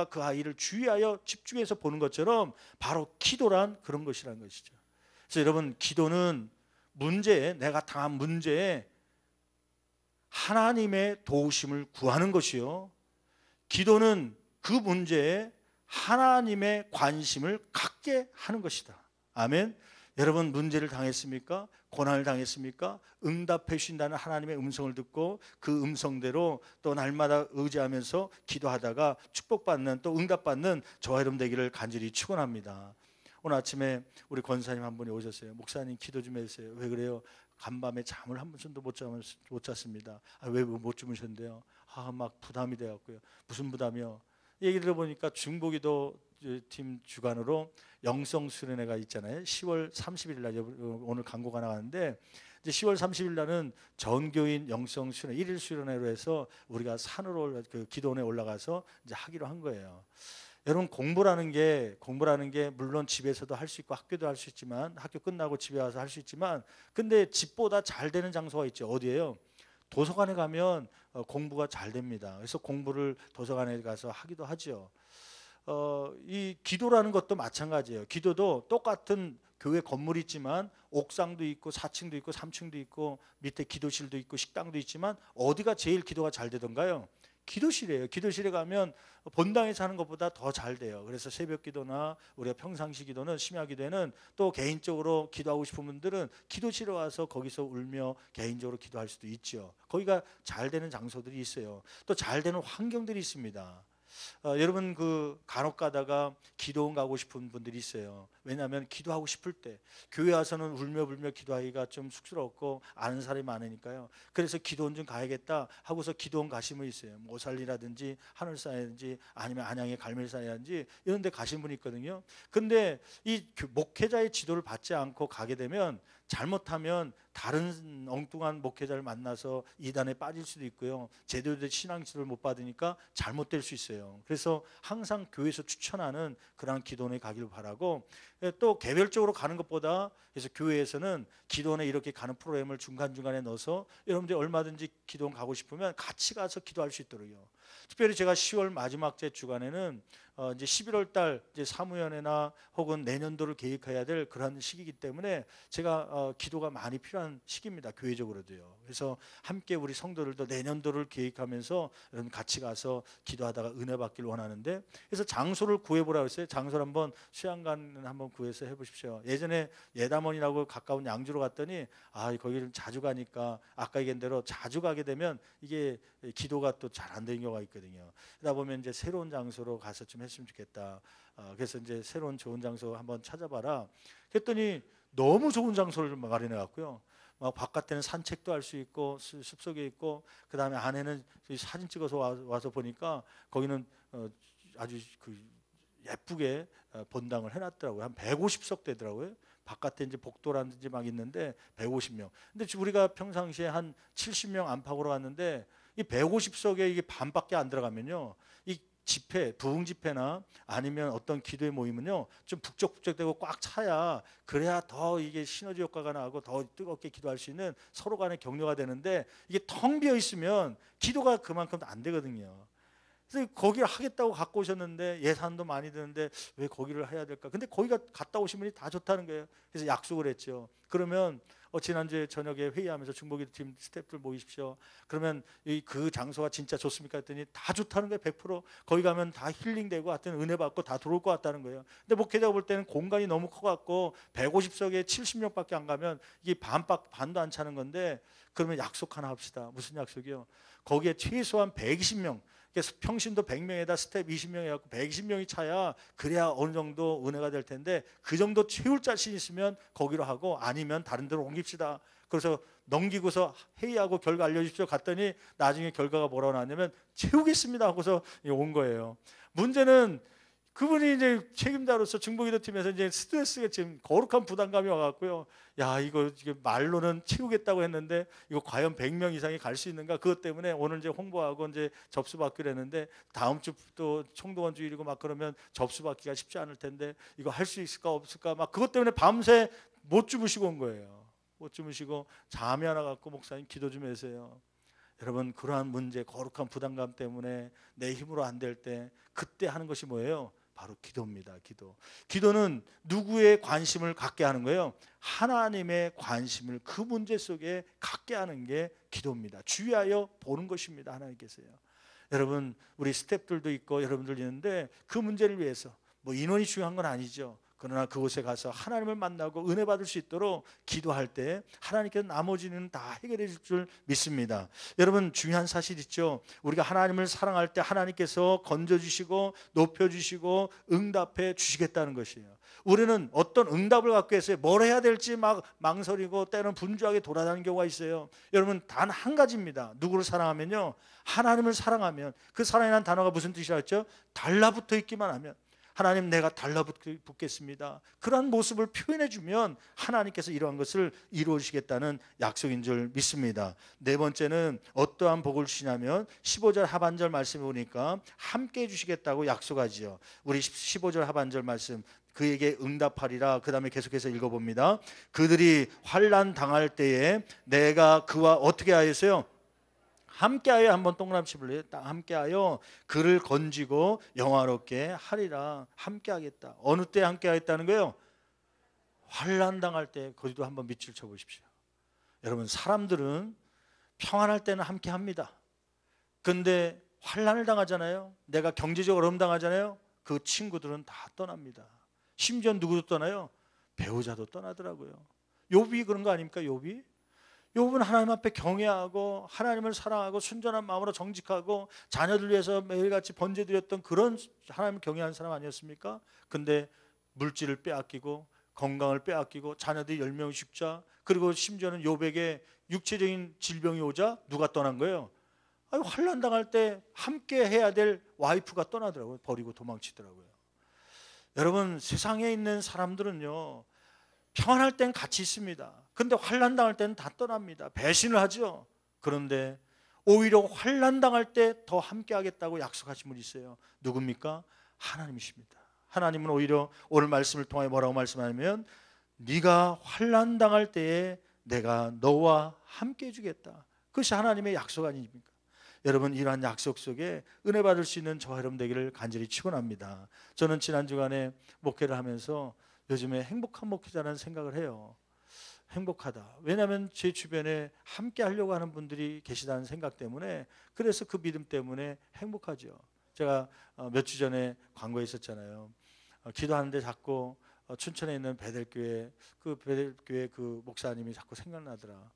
그 아이를 주의하여 집중해서 보는 것처럼 바로 기도란 그런 것이라는 것이죠. 그래서 여러분 기도는 내가 당한 문제에 하나님의 도우심을 구하는 것이요. 기도는 그 문제에 하나님의 관심을 갖게 하는 것이다. 아멘. 여러분 문제를 당했습니까? 고난을 당했습니까? 응답해 주신다는 하나님의 음성을 듣고 그 음성대로 또 날마다 의지하면서 기도하다가 축복받는 또 응답받는 저와 여러분 되기를 간절히 축원합니다. 오늘 아침에 우리 권사님 한 분이 오셨어요. 목사님 기도 좀 해주세요. 왜 그래요? 간밤에 잠을 한 번도 못 잤습니다. 왜 못 주무셨는데요? 막 부담이 되었고요. 무슨 부담이요? 얘기 들어보니까 중보기도 팀 주관으로 영성 수련회가 있잖아요. 10월 30일 날 오늘 광고가 나가는데 이제 10월 30일 날은 전교인 영성 수련회 1일 수련회로 해서 우리가 산으로 그 기도원에 올라가서 이제 하기로 한 거예요. 여러분 공부라는 게 물론 집에서도 할 수 있고 학교도 할 수 있지만 학교 끝나고 집에 와서 할 수 있지만 근데 집보다 잘 되는 장소가 있죠. 어디예요? 도서관에 가면 공부가 잘 됩니다. 그래서 공부를 도서관에 가서 하기도 하죠. 이 기도라는 것도 마찬가지예요. 기도도 똑같은 교회 건물이 있지만 옥상도 있고 4층도 있고 3층도 있고 밑에 기도실도 있고 식당도 있지만 어디가 제일 기도가 잘 되던가요? 기도실이에요. 기도실에 가면 본당에서 하는 것보다 더 잘 돼요. 그래서 새벽 기도나 우리가 평상시 기도는 심야 기도에는 또 개인적으로 기도하고 싶은 분들은 기도실에 와서 거기서 울며 개인적으로 기도할 수도 있죠. 거기가 잘 되는 장소들이 있어요. 또 잘 되는 환경들이 있습니다. 여러분 그 간혹 가다가 기도원 가고 싶은 분들이 있어요. 왜냐하면 기도하고 싶을 때 교회 와서는 울며 불며 기도하기가 좀 쑥스럽고 아는 사람이 많으니까요. 그래서 기도원 좀 가야겠다 하고서 기도원 가신 분 있어요. 모살리라든지 하늘산이라든지 아니면 안양의 갈멜산이라든지 이런 데 가신 분이 있거든요. 근데 이 목회자의 지도를 받지 않고 가게 되면 잘못하면 다른 엉뚱한 목회자를 만나서 이단에 빠질 수도 있고요. 제대로 된 신앙 지도를 못 받으니까 잘못될 수 있어요. 그래서 항상 교회에서 추천하는 그러한 기도원에 가기를 바라고, 또 개별적으로 가는 것보다 그래서 교회에서는 기도원에 이렇게 가는 프로그램을 중간중간에 넣어서 여러분들이 얼마든지 기도원 가고 싶으면 같이 가서 기도할 수 있도록요. 특별히 제가 10월 마지막 주간에는 이제 11월 달 이제 사무연회나 혹은 내년도를 계획해야 될 그런 시기이기 때문에 제가 기도가 많이 필요한 시기입니다. 교회적으로도요. 그래서 함께 우리 성도들도 내년도를 계획하면서 여러분 같이 가서 기도하다가 은혜 받기를 원하는데, 그래서 장소를 구해보라고 했어요. 장소를 한번 수양관 한번 구해서 해보십시오. 예전에 예담원이라고 가까운 양주로 갔더니 거기를 자주 가니까 아까 얘기한 대로 자주 가게 되면 이게 기도가 또 잘 안 되는 경우가 있거든요. 그러다 보면 이제 새로운 장소로 가서 좀 했으면 좋겠다. 그래서 이제 새로운 좋은 장소 한번 찾아봐라. 그랬더니 너무 좋은 장소를 마련해 갖고요. 막 바깥에는 산책도 할 수 있고 숲속에 있고, 그 다음에 안에는 사진 찍어서 와서 보니까 거기는 아주 그 예쁘게 본당을 해놨더라고요. 한 150석 되더라고요. 바깥에 이제 복도라든지 막 있는데 150명. 근데 우리가 평상시에 한 70명 안팎으로 갔는데 이 150석에 이게 반밖에 안 들어가면요, 이 집회, 부흥 집회나 아니면 어떤 기도회 모임은요 좀 북적북적되고 꽉 차야, 그래야 더 이게 시너지 효과가 나고 더 뜨겁게 기도할 수 있는 서로 간의 격려가 되는데, 이게 텅 비어 있으면 기도가 그만큼 안 되거든요. 그래서 거기를 하겠다고 갖고 오셨는데 예산도 많이 드는데 왜 거기를 해야 될까? 근데 거기가 갔다 오신 분이 다 좋다는 거예요. 그래서 약속을 했죠. 그러면 지난주에 저녁에 회의하면서 중보기도 팀 스태프들 모이십시오. 그러면 그 장소가 진짜 좋습니까? 했더니 다 좋다는 거예요. 100%. 거기 가면 다 힐링되고 하여튼 은혜 받고 다 들어올 것 같다는 거예요. 근데 목회자가 볼 때는 공간이 너무 커갖고 150석에 70명밖에 안 가면 이게 반도 안 차는 건데, 그러면 약속 하나 합시다. 무슨 약속이요? 거기에 최소한 120명, 그래서 평신도 100명에다 스텝 20명 해갖고 120명이 차야 그래야 어느 정도 은혜가 될 텐데, 그 정도 채울 자신 있으면 거기로 하고 아니면 다른 데로 옮깁시다. 그래서 넘기고서 회의하고 결과 알려주십시오 갔더니 나중에 결과가 뭐라고 나왔냐면 채우겠습니다 하고서 온 거예요. 문제는 그분이 이제 책임자로서 중보기도 팀에서 이제 스트레스가 지금 거룩한 부담감이 와갖고요. 야, 이거 말로는 채우겠다고 했는데 이거 과연 100명 이상이 갈 수 있는가? 그것 때문에 오늘 이제 홍보하고 이제 접수받기로 했는데, 다음 주 또 총동원 주일이고 막 그러면 접수받기가 쉽지 않을 텐데 이거 할 수 있을까 없을까? 막 그것 때문에 밤새 못 주무시고 온 거예요. 못 주무시고 잠이 안 와갖고 목사님 기도 좀 해주세요. 여러분, 그러한 문제, 거룩한 부담감 때문에 내 힘으로 안 될 때 그때 하는 것이 뭐예요? 바로 기도입니다. 기도는 누구의 관심을 갖게 하는 거예요? 하나님의 관심을 그 문제 속에 갖게 하는 게 기도입니다. 주의하여 보는 것입니다. 하나님께서요. 여러분, 우리 스태프들도 있고 여러분들 있는데 그 문제를 위해서 뭐 인원이 중요한 건 아니죠. 그러나 그곳에 가서 하나님을 만나고 은혜 받을 수 있도록 기도할 때 하나님께서 나머지는 다 해결해 줄 줄 믿습니다. 여러분, 중요한 사실 있죠. 우리가 하나님을 사랑할 때 하나님께서 건져주시고 높여주시고 응답해 주시겠다는 것이에요. 우리는 어떤 응답을 갖고 있어요. 뭘 해야 될지 막 망설이고 때로는 분주하게 돌아다니는 경우가 있어요. 여러분, 단 한 가지입니다. 누구를 사랑하면요, 하나님을 사랑하면, 그 사랑이라는 단어가 무슨 뜻이라고 했죠? 달라붙어 있기만 하면, 하나님 내가 달라붙겠습니다, 그러한 모습을 표현해 주면 하나님께서 이러한 것을 이루어 주시겠다는 약속인 줄 믿습니다. 네 번째는 어떠한 복을 주시냐면 15절 하반절 말씀에 보니까 함께 해 주시겠다고 약속하지요. 우리 15절 하반절 말씀, 그에게 응답하리라. 그 다음에 계속해서 읽어봅니다. 그들이 환난 당할 때에 내가 그와 어떻게 하였어요? 함께하여, 한번 동그라미 치볼래요? 함께하여 그를 건지고 영화롭게 하리라. 함께하겠다. 어느 때 함께하겠다는 거예요? 환난 당할 때. 거기도 한번 밑줄 쳐보십시오. 여러분, 사람들은 평안할 때는 함께합니다. 근데 환난을 당하잖아요. 내가 경제적 어려움 당하잖아요. 그 친구들은 다 떠납니다. 심지어 누구도 떠나요? 배우자도 떠나더라고요. 욥이 그런 거 아닙니까? 욥이 욥은 하나님 앞에 경외하고 하나님을 사랑하고 순전한 마음으로 정직하고 자녀들 위해서 매일같이 번제드렸던 그런 하나님을 경외하는 사람 아니었습니까? 근데 물질을 빼앗기고 건강을 빼앗기고 자녀들이 10명 죽자, 그리고 심지어는 욥에게 육체적인 질병이 오자 누가 떠난 거예요? 환난 당할 때 함께 해야 될 와이프가 떠나더라고요. 버리고 도망치더라고요. 여러분, 세상에 있는 사람들은요, 평안할 땐 같이 있습니다. 근데 환난 당할 때는 다 떠납니다. 배신을 하죠. 그런데 오히려 환난 당할 때 더 함께 하겠다고 약속하신 분이 있어요. 누굽니까? 하나님이십니다. 하나님은 오히려 오늘 말씀을 통해 뭐라고 말씀하냐면, 네가 환난 당할 때에 내가 너와 함께 해주겠다. 그것이 하나님의 약속 아닙니까? 여러분, 이러한 약속 속에 은혜 받을 수 있는 저와 여러분 되기를 간절히 축원합니다. 저는 지난 주간에 목회를 하면서 요즘에 행복한 목회자라는 생각을 해요. 행복하다. 왜냐하면 제 주변에 함께 하려고 하는 분들이 계시다는 생각 때문에, 그래서 그 믿음 때문에 행복하죠. 제가 몇 주 전에 광고에 있었잖아요. 기도하는데 자꾸 춘천에 있는 베델교회, 그 베델교회 그 목사님이 자꾸 생각나더라.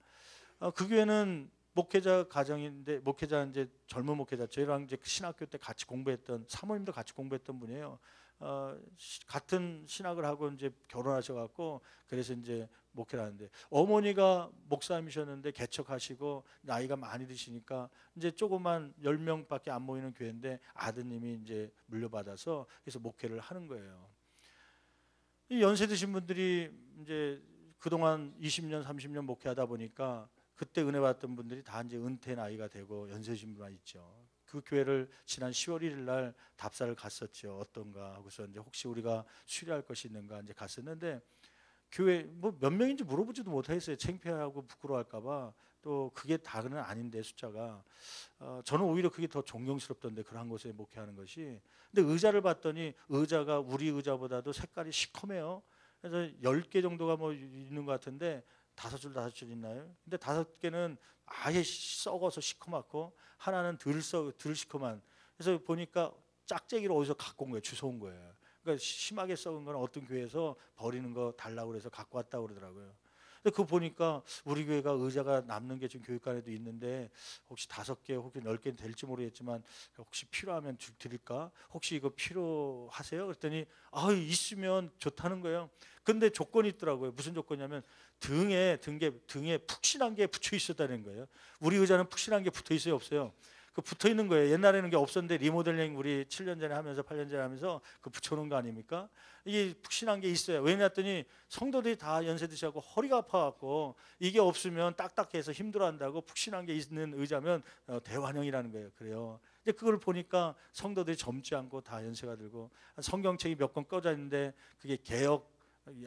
그 교회는 목회자 가정인데, 목회자 이제 젊은 목회자, 저희랑 이제 신학교 때 같이 공부했던, 사모님도 같이 공부했던 분이에요. 같은 신학을 하고 이제 결혼하셔갖고 그래서 이제 목회를 하는데, 어머니가 목사님이셨는데 개척하시고 나이가 많이 드시니까 이제 조그만 10명밖에 안 모이는 교회인데 아드님이 이제 물려받아서 그래서 목회를 하는 거예요. 이 연세 드신 분들이 이제 그동안 20년 30년 목회하다 보니까 그때 은혜 받았던 분들이 다 이제 은퇴 나이가 되고 연세 드신 분만 있죠. 그 교회를 지난 10월 1일 날 답사를 갔었죠. 어떤가 하고서 이제 혹시 우리가 수리할 것이 있는가 이제 갔었는데, 교회 뭐 몇 명인지 물어보지도 못했어요. 창피하고 부끄러워할까봐. 또 그게 다는 아닌데 숫자가, 저는 오히려 그게 더 존경스럽던데, 그런 곳에 목회하는 것이. 근데 의자를 봤더니 의자가 우리 의자보다도 색깔이 시커매요. 그래서 10개 정도가 뭐 있는 것 같은데 5줄 있나요? 근데 5개는 아예 썩어서 시커멓고 하나는 덜 시커먼. 그래서 보니까 짝재기로 어디서 갖고 온 거예요. 주워온 거예요. 그러니까 심하게 썩은 건 어떤 교회에서 버리는 거 달라고 그래서 갖고 왔다고 그러더라고요. 근데 그거 보니까 우리 교회가 의자가 남는 게 지금 교육관에도 있는데, 혹시 5개 혹시 10개 될지 모르겠지만 혹시 필요하면 드릴까? 혹시 이거 필요하세요? 그랬더니 있으면 좋다는 거예요. 근데 조건이 있더라고요. 무슨 조건이냐면 등에 푹신한 게 붙여 있었다는 거예요. 우리 의자는 푹신한 게 붙어 있어요, 없어요? 그 붙어 있는 거예요. 옛날에는 게 없었는데 리모델링 우리 7년 전에 하면서 8년 전에 하면서 그 붙여놓은 거 아닙니까? 이게 푹신한 게 있어요. 왜냐했더니 성도들이 다 연세 드시고 허리가 아파갖고 이게 없으면 딱딱해서 힘들어한다고, 푹신한 게 있는 의자면 대환영이라는 거예요. 그래요. 이제 그걸 보니까 성도들이 젊지 않고 다 연세가 들고, 성경책이 몇 권 꺼져 있는데 그게 개혁,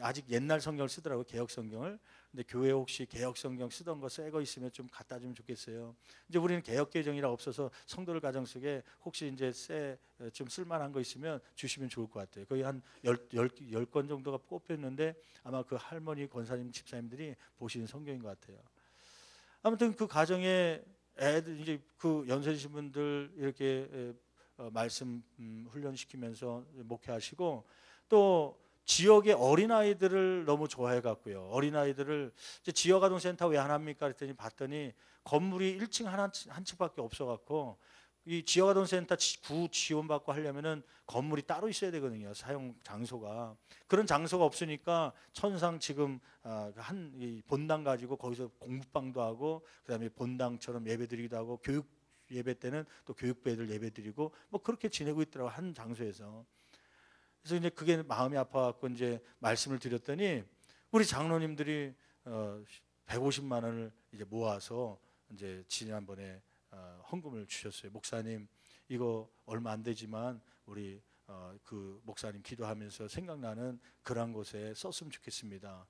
아직 옛날 성경을 쓰더라고요. 개혁 성경을. 근데 교회 혹시 개혁 성경 쓰던 거 새 거 있으면 좀 갖다 주면 좋겠어요. 이제 우리는 개혁 개정이라 없어서 성도들 가정 속에 혹시 이제 새 좀 쓸만한 거 있으면 주시면 좋을 것 같아요. 거의 한 10권 정도가 꼽혔는데 아마 그 할머니 권사님 집사님들이 보시는 성경인 것 같아요. 아무튼 그 가정에 애들 이제 그 연세 드신 분들 이렇게 말씀 훈련시키면서 목회하시고, 또 지역의 어린아이들을 너무 좋아해 갖고요. 어린아이들을 이제 지역아동센터 왜 안 합니까? 그랬더니 봤더니 건물이 1층 한 채밖에 없어 갖고, 이 지역아동센터 구 지원받고 하려면은 건물이 따로 있어야 되거든요. 사용 장소가. 그런 장소가 없으니까 천상 지금 이 본당 가지고 거기서 공부방도 하고, 그다음에 본당처럼 예배드리기도 하고, 교육 예배 때는 또 교육부 애들 예배드리고 뭐 그렇게 지내고 있더라고, 한 장소에서. 그래서 이제 그게 마음이 아파갖고 이제 말씀을 드렸더니 우리 장로님들이 150만 원을 이제 모아서 이제 지난번에 헌금을 주셨어요. 목사님, 이거 얼마 안 되지만 우리 그 목사님 기도하면서 생각나는 그런 곳에 썼으면 좋겠습니다.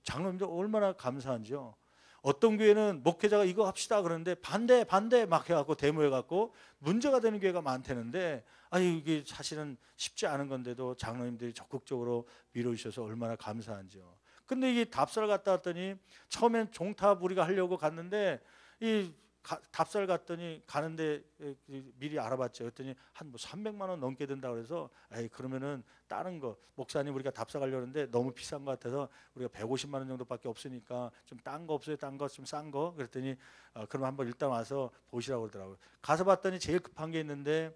장로님들 얼마나 감사한지요. 어떤 교회는 목회자가 이거 합시다 그러는데 반대 막 해갖고 데모해갖고 문제가 되는 교회가 많다는데, 이게 사실은 쉽지 않은 건데도 장로님들이 적극적으로 밀어주셔서 얼마나 감사한지요. 근데 이게 답사를 갔다 왔더니 처음엔 종탑 우리가 하려고 갔는데 이 답사를 갔더니 가는데 미리 알아봤죠. 그랬더니 한 뭐 300만 원 넘게 든다 그래서 에이 그러면은 다른 거 목사님 우리가 답사 가려는데 너무 비싼 것 같아서 우리가 150만 원 정도밖에 없으니까 좀 딴 거 없어요? 딴 거 좀 싼 거? 그랬더니 그럼 한번 일단 와서 보시라고 그러더라고요. 가서 봤더니 제일 급한 게 있는데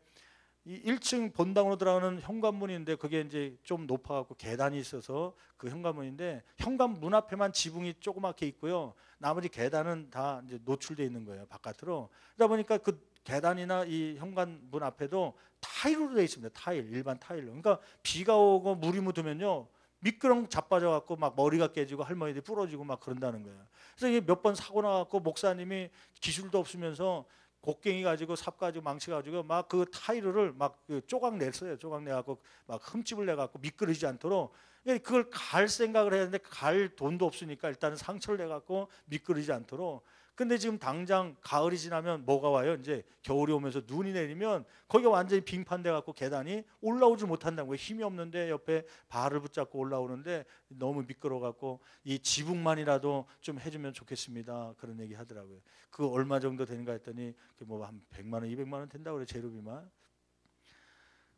이 1층 본당으로 들어가는 현관문인데 그게 이제 좀 높아갖고 계단이 있어서 그 현관문인데 현관문 앞에만 지붕이 조그맣게 있고요. 나머지 계단은 다 이제 노출되어 있는 거예요, 바깥으로. 그러다 보니까 그 계단이나 이 현관문 앞에도 타일로 되어 있습니다. 타일, 일반 타일로. 그러니까 비가 오고 물이 묻으면요. 미끄럼 자빠져 갖고 막 머리가 깨지고 할머니들이 부러지고 막 그런다는 거예요. 그래서 이게 몇 번 사고 나갖고 목사님이 기술도 없으면서 곡괭이 가지고 삽 가지고 망치 가지고 막 그 타일을 막 조각 냈어요. 조각 내갖고 막 흠집을 내갖고 미끄러지지 않도록 그걸 갈 생각을 해야 되는데 갈 돈도 없으니까 일단은 상처를 내갖고 미끄러지지 않도록. 근데 지금 당장 가을이 지나면 뭐가 와요? 이제 겨울이 오면서 눈이 내리면 거기가 완전히 빙판돼 갖고 계단이 올라오지 못한다는 거예요. 힘이 없는데 옆에 발을 붙잡고 올라오는데 너무 미끄러 갖고 이 지붕만이라도 좀 해주면 좋겠습니다. 그런 얘기 하더라고요. 그 얼마 정도 되는가 했더니 뭐 한 100만 원, 200만 원 된다고 그래 재료비만.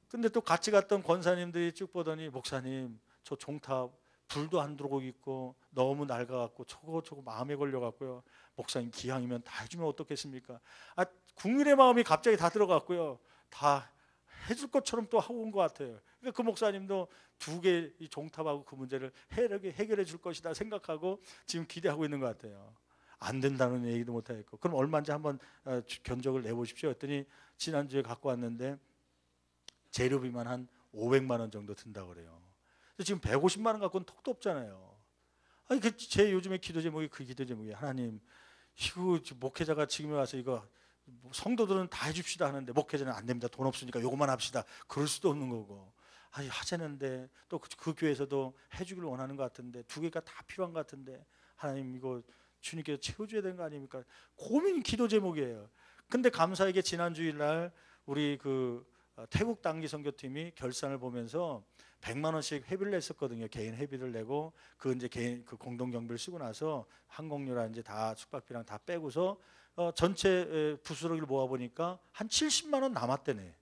근데 또 같이 갔던 권사님들이 쭉 보더니 목사님 저 종탑 불도 안 들어오고 있고 너무 낡아갖고 저거 마음에 걸려갖고요. 목사님 기왕이면 다 해주면 어떻겠습니까? 국민의 마음이 갑자기 다 들어갔고요. 다 해줄 것처럼 또 하고 온 것 같아요. 그러니까 그 목사님도 두 개 이 종탑하고 그 문제를 해결해 줄 것이다 생각하고 지금 기대하고 있는 것 같아요. 안 된다는 얘기도 못 하겠고. 그럼 얼마인지 한번 견적을 내보십시오. 했더니 지난주에 갖고 왔는데 재료비만 한 500만 원 정도 든다고 그래요. 지금 150만 원 갖고는 턱도 없잖아요. 아니 제 요즘에 기도 제목이 그 기도 제목이 하나님 이거 목회자가 지금에 와서 이거 성도들은 다 해줍시다 하는데 목회자는 안 됩니다. 돈 없으니까 요것만 합시다. 그럴 수도 없는 거고. 아니 하자는데 또 그 교회에서도 해주길 원하는 것 같은데 두 개가 다 필요한 것 같은데 하나님 이거 주님께서 채워줘야 되는 거 아닙니까? 고민이 기도 제목이에요. 근데 감사하게 지난 주일날 우리 그 태국 단기 선교팀이 결산을 보면서 100만 원씩 회비를 냈었거든요. 개인 회비를 내고 그 이제 개인 그 공동 경비를 쓰고 나서 항공료랑 이제 다 숙박비랑 다 빼고서 전체 부스러기를 모아 보니까 한 70만 원 남았대네.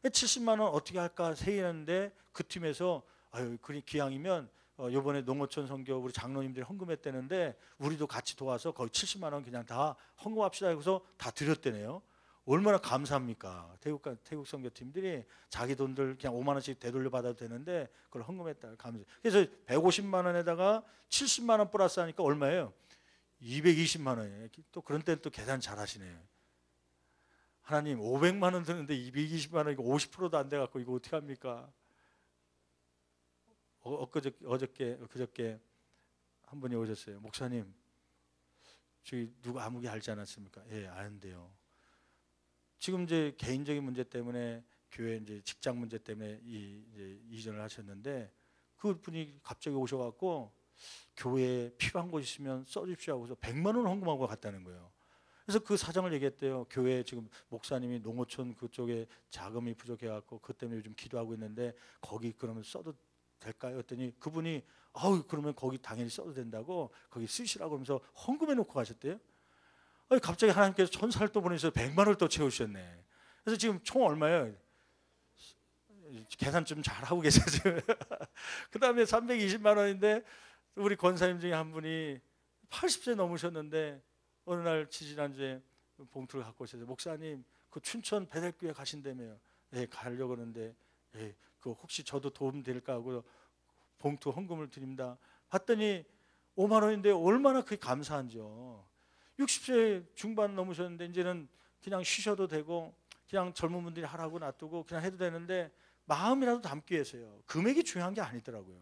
70만 원 어떻게 할까 세이는데 그 팀에서 아유 그리 기왕이면 이번에 농어촌 선교 우리 장로님들이 헌금했다는데 우리도 같이 도와서 거의 70만 원 그냥 다 헌금합시다 해서 다 드렸대네요. 얼마나 감사합니까? 태국 선교팀들이 자기 돈들 그냥 5만 원씩 되돌려 받아도 되는데 그걸 헌금했다. 감사. 그래서 150만 원에다가 70만 원 플러스 하니까 얼마예요? 220만 원이에요. 또 그런 때는 또 계산 잘하시네요. 하나님 500만 원 드는데 220만 원 이거 50%도 안 돼갖고 이거 어떻게 합니까? 그저께 한 분이 오셨어요. 목사님, 저기 누가 아무개 알지 않았습니까? 예, 아는데요. 지금 이제 개인적인 문제 때문에 교회 이제 직장 문제 때문에 이제 이전을 하셨는데 그 분이 갑자기 오셔갖고 교회에 필요한 곳 있으면 써주십시오 하고서 100만 원 헌금하고 갔다는 거예요. 그래서 그 사정을 얘기했대요. 교회 지금 목사님이 농어촌 그쪽에 자금이 부족해갖고 그 때문에 요즘 기도하고 있는데 거기 그러면 써도 될까요? 했더니 그분이 아우 그러면 거기 당연히 써도 된다고 거기 쓰시라고 하면서 헌금해 놓고 가셨대요. 아니, 갑자기 하나님께서 천사를 또 보내셔서 100만 원을 또 채우셨네. 그래서 지금 총 얼마예요? 계산 좀 잘하고 계세요 지금. 그 다음에 320만 원인데 우리 권사님 중에 한 분이 80세 넘으셨는데 어느 날 지난주에 봉투를 갖고 오셔서 목사님 그 춘천 베델교회 가신다며요. 예, 가려고 그러는데 예, 그 혹시 저도 도움 될까 하고 봉투 헌금을 드립니다. 봤더니 5만 원인데 얼마나 그게 감사한지요. 60세 중반 넘으셨는데 이제는 그냥 쉬셔도 되고 그냥 젊은 분들이 하라고 놔두고 그냥 해도 되는데 마음이라도 담기 위해서요. 금액이 중요한 게 아니더라고요.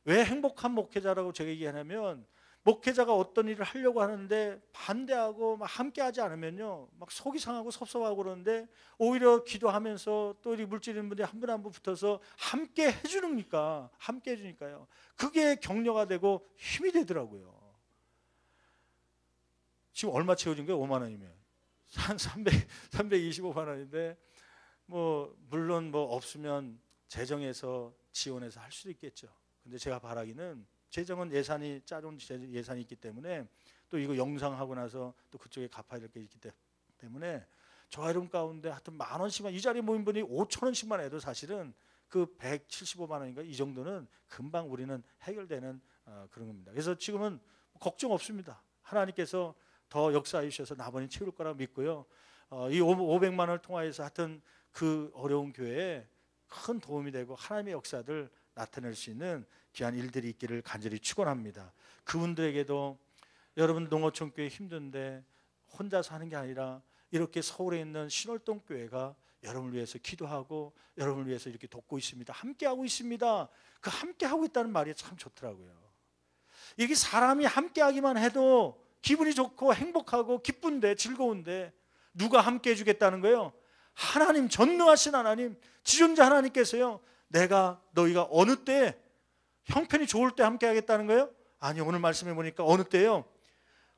왜 행복한 목회자라고 제가 얘기하냐면 목회자가 어떤 일을 하려고 하는데 반대하고 막 함께하지 않으면요 막 속이 상하고 섭섭하고 그러는데 오히려 기도하면서 또 이 물질인 분들이 한 분 한 분 붙어서 함께 해주니까 함께 해주니까요 그게 격려가 되고 힘이 되더라고요. 지금 얼마 채워진 거예요? 5만 원이면 한 325만 원인데 뭐 물론 뭐 없으면 재정에서 지원해서 할 수도 있겠죠. 근데 제가 바라기는 재정은 예산이 짜준 예산이 있기 때문에 또 이거 영상하고 나서 또 그쪽에 갚아야 될 게 있기 때문에 저와 여러분 가운데 하여튼 10,000원씩만, 이 자리에 모인 분이 5,000원씩만 해도 사실은 그 175만 원인가 이 정도는 금방 우리는 해결되는 그런 겁니다. 그래서 지금은 걱정 없습니다. 하나님께서 더 역사해 주셔서 나번이 채울 거라 믿고요. 이 500만 원을 통하여서 하여튼 그 어려운 교회에 큰 도움이 되고 하나님의 역사들 나타낼 수 있는 귀한 일들이 있기를 간절히 축원합니다. 그분들에게도 여러분 농어촌 교회 힘든데 혼자서 하는 게 아니라 이렇게 서울에 있는 신월동 교회가 여러분을 위해서 기도하고 여러분을 위해서 이렇게 돕고 있습니다. 함께하고 있습니다. 그 함께하고 있다는 말이 참 좋더라고요. 이게 사람이 함께하기만 해도 기분이 좋고 행복하고 기쁜데 즐거운데 누가 함께해 주겠다는 거예요? 하나님, 전능하신 하나님, 지존자 하나님께서요, 너희가 어느 때 형편이 좋을 때 함께하겠다는 거예요? 아니, 오늘 말씀해 보니까 어느 때요?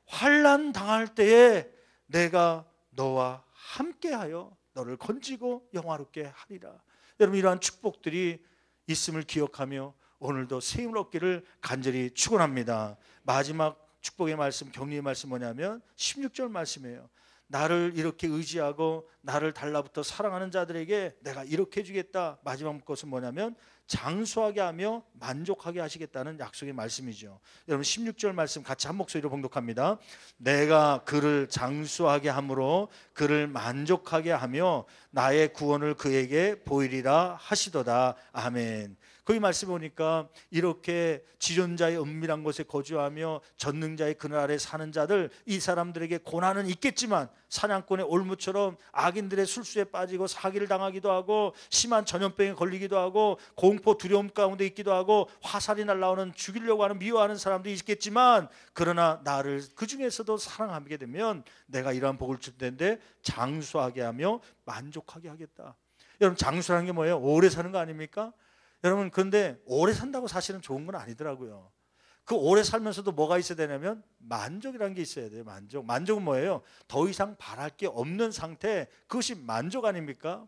환난 당할 때에 내가 너와 함께하여 너를 건지고 영화롭게 하리라. 여러분, 이러한 축복들이 있음을 기억하며 오늘도 새 힘을 얻기를 간절히 축원합니다. 마지막 축복의 말씀, 격려의 말씀 뭐냐면 16절 말씀이에요. 나를 이렇게 의지하고 나를 달라붙어 사랑하는 자들에게 내가 이렇게 해주겠다. 마지막 것은 뭐냐면 장수하게 하며 만족하게 하시겠다는 약속의 말씀이죠. 여러분 16절 말씀 같이 한 목소리로 봉독합니다. 내가 그를 장수하게 함으로 그를 만족하게 하며 나의 구원을 그에게 보이리라 하시도다. 아멘. 거기 말씀 보니까 이렇게 지존자의 은밀한 곳에 거주하며 전능자의 그늘 아래 사는 자들, 이 사람들에게 고난은 있겠지만 사냥꾼의 올무처럼 악인들의 술수에 빠지고 사기를 당하기도 하고 심한 전염병에 걸리기도 하고 공포 두려움 가운데 있기도 하고 화살이 날라오는 죽이려고 하는 미워하는 사람들이 있겠지만 그러나 나를 그 중에서도 사랑하게 되면 내가 이러한 복을 줄 텐데 장수하게 하며 만족하게 하겠다. 여러분 장수라는 게 뭐예요? 오래 사는 거 아닙니까? 여러분 그런데 오래 산다고 사실은 좋은 건 아니더라고요. 그 오래 살면서도 뭐가 있어야 되냐면 만족이라는 게 있어야 돼요. 만족은 뭐예요? 더 이상 바랄 게 없는 상태, 그것이 만족 아닙니까?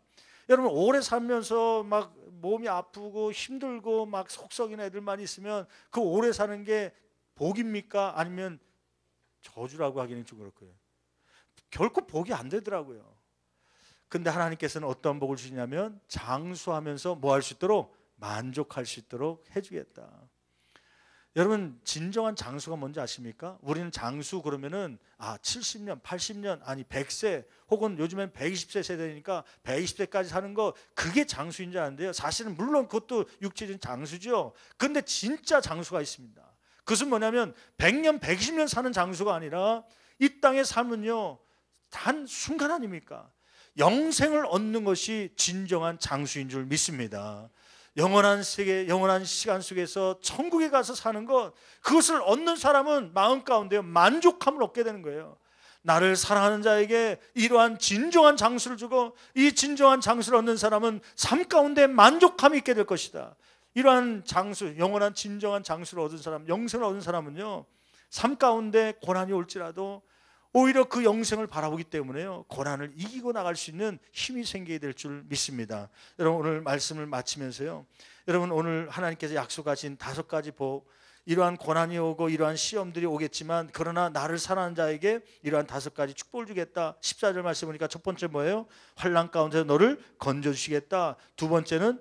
여러분 오래 살면서 막 몸이 아프고 힘들고 막 속썩이는 애들만 있으면 그 오래 사는 게 복입니까? 아니면 저주라고 하기는 좀 그렇고요. 결코 복이 안 되더라고요. 근데 하나님께서는 어떤 복을 주시냐면 장수하면서 뭐 할 수 있도록? 만족할 수 있도록 해주겠다. 여러분 진정한 장수가 뭔지 아십니까? 우리는 장수 그러면은 70년, 80년, 아니 100세 혹은 요즘엔 120세 세대니까 120세까지 사는 거, 그게 장수인 줄 아는데요. 사실은 물론 그것도 육체적인 장수죠. 그런데 진짜 장수가 있습니다. 그것은 뭐냐면 100년, 120년 사는 장수가 아니라 이 땅의 삶은요 단 순간 아닙니까? 영생을 얻는 것이 진정한 장수인 줄 믿습니다. 영원한 세계, 영원한 시간 속에서 천국에 가서 사는 것, 그것을 얻는 사람은 마음 가운데 만족함을 얻게 되는 거예요. 나를 사랑하는 자에게 이러한 진정한 장수를 주고 이 진정한 장수를 얻는 사람은 삶 가운데 만족함이 있게 될 것이다. 이러한 장수, 영원한 진정한 장수를 얻은 사람, 영생을 얻은 사람은요 삶 가운데 고난이 올지라도 오히려 그 영생을 바라보기 때문에요 고난을 이기고 나갈 수 있는 힘이 생기게 될 줄 믿습니다. 여러분 오늘 말씀을 마치면서요, 여러분 오늘 하나님께서 약속하신 5가지 복, 이러한 고난이 오고 이러한 시험들이 오겠지만 그러나 나를 사랑하는 자에게 이러한 5가지 축복을 주겠다. 14절 말씀 보니까 첫 번째 뭐예요? 환난 가운데서 너를 건져주시겠다. 두 번째는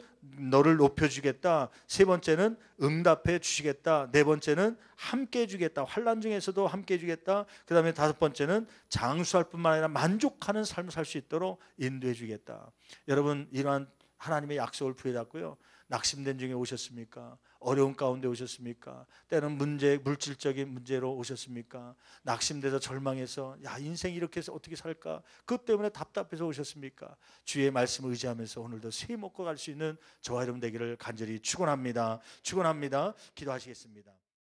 너를 높여주겠다. 세 번째는 응답해 주시겠다. 네 번째는 함께 해주겠다. 환난 중에서도 함께 해주겠다. 그 다음에 5번째는 장수할 뿐만 아니라 만족하는 삶을 살 수 있도록 인도해 주겠다. 여러분 이러한 하나님의 약속을 부여잡고요, 낙심된 중에 오셨습니까? 어려운 가운데 오셨습니까? 때는 물질적인 문제로 오셨습니까? 낙심돼서 절망해서 인생 이렇게 해서 어떻게 살까? 그것 때문에 답답해서 오셨습니까? 주의 말씀을 의지하면서 오늘도 새 먹고 갈 수 있는 저와 여러분 되기를 간절히 축원합니다. 기도하시겠습니다.